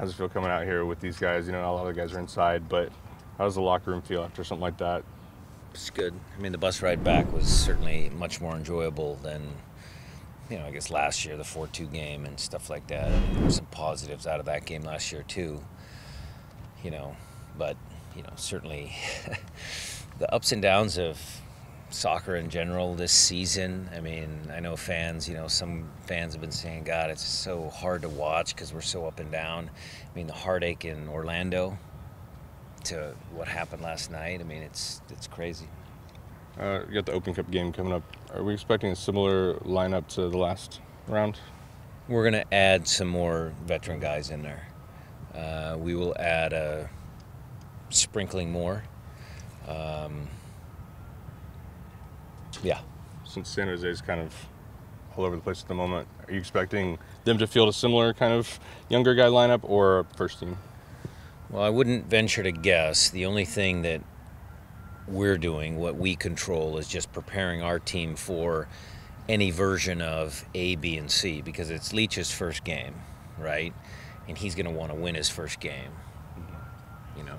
how's it feel coming out here with these guys? You know, a lot of the guys are inside, but how does the locker room feel after something like that? It's good. I mean, the bus ride back was certainly much more enjoyable than, I guess last year, the 4-2 game and stuff like that. There were some positives out of that game last year too, but, certainly the ups and downs of soccer in general this season. I mean, I know fans, some fans have been saying, God, it's so hard to watch because we're so up and down. I mean, the heartache in Orlando to what happened last night, I mean, it's crazy. You got the Open Cup game coming up. Are we expecting a similar lineup to the last round? We're going to add some more veteran guys in there. We will add a sprinkling more. Yeah. Since San Jose is kind of all over the place at the moment, are you expecting them to field a similar kind of younger guy lineup or a first team? Well, I wouldn't venture to guess. The only thing that we're doing, what we control, is just preparing our team for any version of A, B, and C, because it's Leach's first game, right? And he's going to want to win his first game,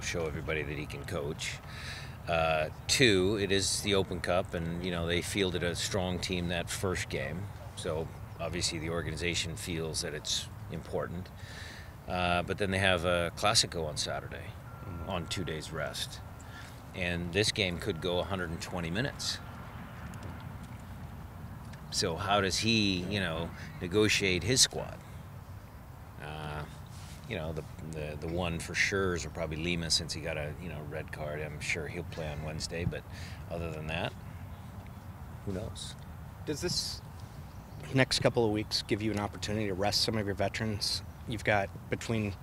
show everybody that he can coach. 2, it is the Open Cup, and they fielded a strong team that first game, so obviously the organization feels that it's important. But then they have a Classico on Saturday, on 2 days rest, and this game could go 120 minutes. So how does he, negotiate his squad? The one for sure is probably Lima, since he got a red card. I'm sure he'll play on Wednesday, but other than that, who knows? Does this next couple of weeks give you an opportunity to rest some of your veterans? You've got between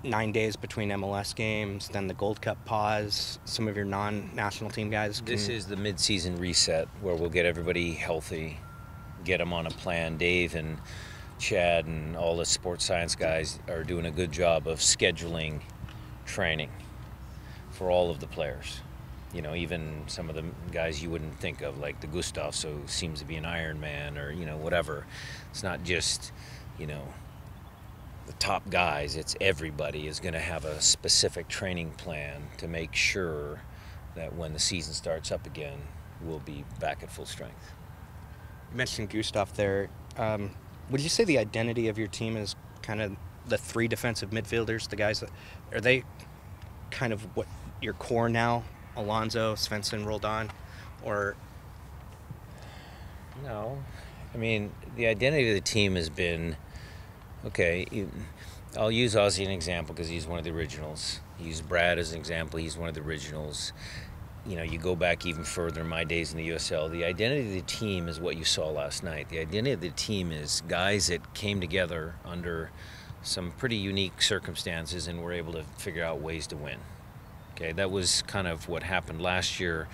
9 days between MLS games, then the Gold Cup pause. Some of your non-national team guys. This is the mid-season reset where we'll get everybody healthy, get them on a plan. Dave and Chad and all the sports science guys are doing a good job of scheduling training for all of the players. Even some of the guys you wouldn't think of, like the Gustav, so seems to be an Iron Man, or whatever. It's not just the top guys, it's everybody is going to have a specific training plan to make sure that when the season starts up again, we'll be back at full strength. You mentioned Gustav there. Would you say the identity of your team is kind of the 3 defensive midfielders, the guys that, are they kind of what your core now? Alonso, Svensson, Roldan, or? No. I mean, the identity of the team has been, I'll use Ozzy as an example because he's one of the originals. Use Brad as an example, he's one of the originals. You go back even further in my days in the USL, the identity of the team is what you saw last night. The identity of the team is guys that came together under some pretty unique circumstances and were able to figure out ways to win. Okay, that was kind of what happened last year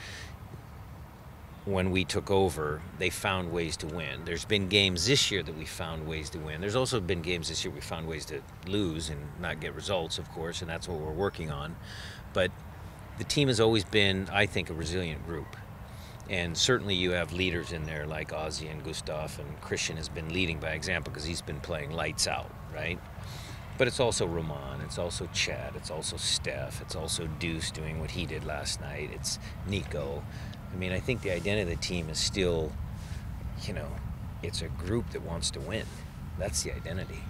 when we took over. They found ways to win. There's been games this year that we found ways to win. There's also been games this year we found ways to lose and not get results, of course, and that's what we're working on. But the team has always been, I think, a resilient group. And certainly you have leaders in there like Ozzy and Gustav, and Christian has been leading by example because he's been playing lights out, right? But it's also Roman, it's also Chad, it's also Steph, it's also Deuce doing what he did last night, it's Nico. I mean, I think the identity of the team is still, it's a group that wants to win. That's the identity.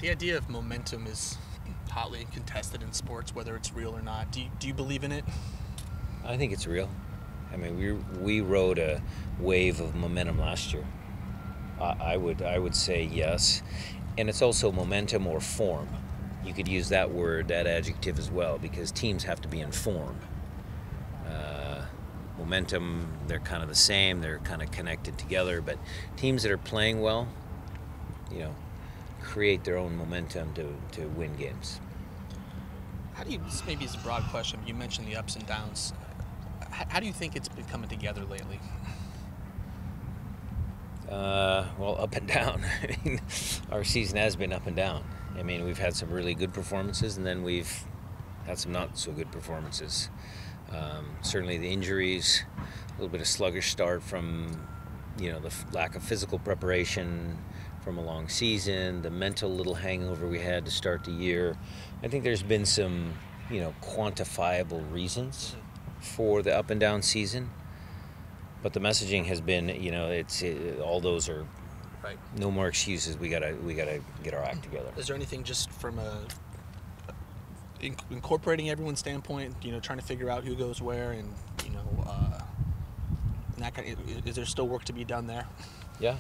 The idea of momentum is hotly contested in sports, whether it's real or not. Do you believe in it? I think it's real. I mean, we rode a wave of momentum last year. I would say yes, and it's also momentum or form. You could use that word, that adjective as well, because teams have to be in form. Momentum, they're kind of the same. They're kind of connected together, but teams that are playing well, create their own momentum to win games. How do you, this maybe is a broad question, but you mentioned the ups and downs. How do you think it's been coming together lately? Well, up and down. I mean, our season has been up and down. I mean, we've had some really good performances, and then we've had some not so good performances. Certainly the injuries, a little bit of sluggish start from, the lack of physical preparation from from a long season, the mental little hangover we had to start the year. I think there's been some, quantifiable reasons for the up and down season. But the messaging has been, all those are Right. no more excuses. We gotta get our act together. Is there anything just from incorporating everyone's standpoint, trying to figure out who goes where, and that kind of, is there still work to be done there? Yeah,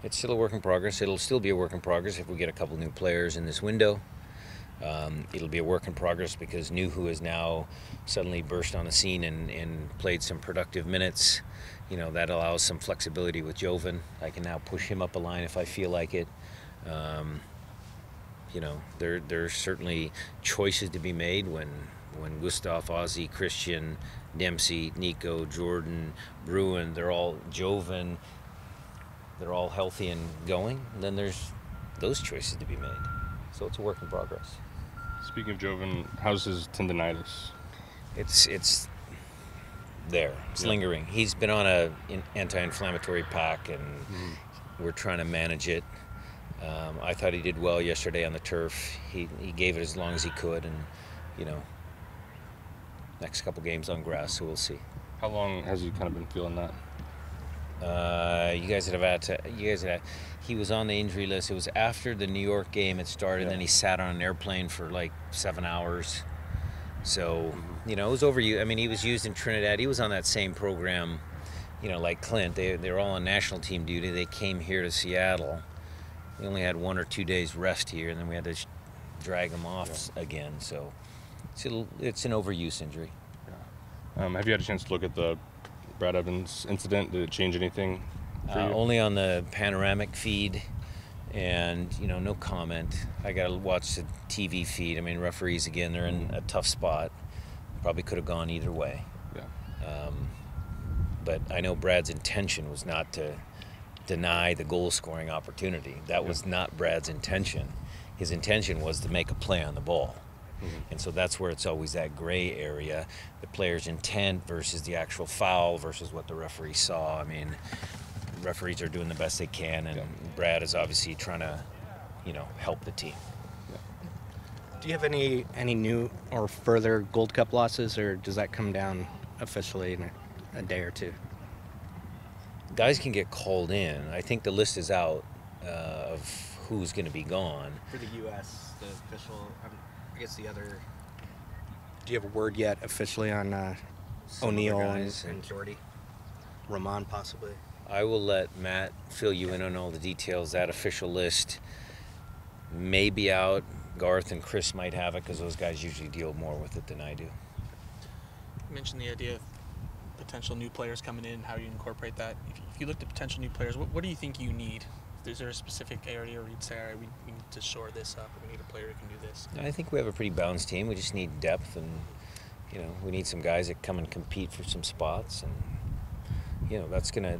it's still a work in progress. It'll still be a work in progress if we get a couple new players in this window. It'll be a work in progress because Nuhu has now suddenly burst on the scene and played some productive minutes. That allows some flexibility with Joven. I can now push him up a line if I feel like it. There's certainly choices to be made when Gustav, Ozzy, Christian, Dempsey, Nico, Jordan, Bruin, Joven, they're all healthy and going. And then there's those choices to be made. So it's a work in progress. Speaking of Joven, how's his tendonitis? It's there. It's lingering. He's been on an anti-inflammatory pack, and we're trying to manage it. I thought he did well yesterday on the turf. He gave it as long as he could, and next couple games on grass, so we'll see. How long has he kind of been feeling that? He was on the injury list. It was after the New York game it started, and then he sat on an airplane for like 7 hours. So, it was overused. I mean, he was used in Trinidad. He was on that same program, like Clint. They were all on national team duty. They came here to Seattle. We only had 1 or 2 days rest here, and then we had to drag him off again. So it's an overuse injury. Yeah. Have you had a chance to look at the Brad Evans incident? Did it change anything for you? Only on the panoramic feed, and no comment. I gotta watch the TV feed. I mean, referees again, they're in a tough spot. Probably could have gone either way. Yeah. But I know Brad's intention was not to deny the goal scoring opportunity. That was not Brad's intention. His intention was to make a play on the ball. And so that's where it's always that gray area, the player's intent versus the actual foul versus what the referee saw. I mean, referees are doing the best they can, and Brad is obviously trying to, help the team. Do you have any new or further Gold Cup losses, or does that come down officially in a day or two? Guys can get called in. I think the list is out of who's going to be gone. For the U.S., the official, I guess the other. Do you have a word yet officially on O'Neill and Jordy? Rahman possibly? I will let Matt fill you in on all the details. That official list may be out. Garth and Chris might have it because those guys usually deal more with it than I do. You mentioned the idea of potential new players coming in, how you incorporate that. If you looked at potential new players, what do you think you need? Is there a specific area where you'd say, all right, we need to shore this up, or we need a player who can do this? I think we have a pretty balanced team. We just need depth, and we need some guys that come and compete for some spots, and that's gonna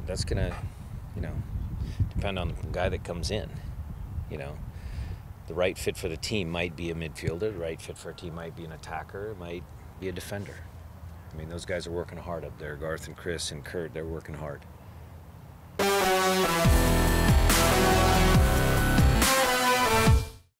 depend on the guy that comes in. The right fit for the team might be a midfielder. The right fit for a team might be an attacker. It might be a defender. I mean, those guys are working hard up there. Garth and Chris and Kurt, they're working hard.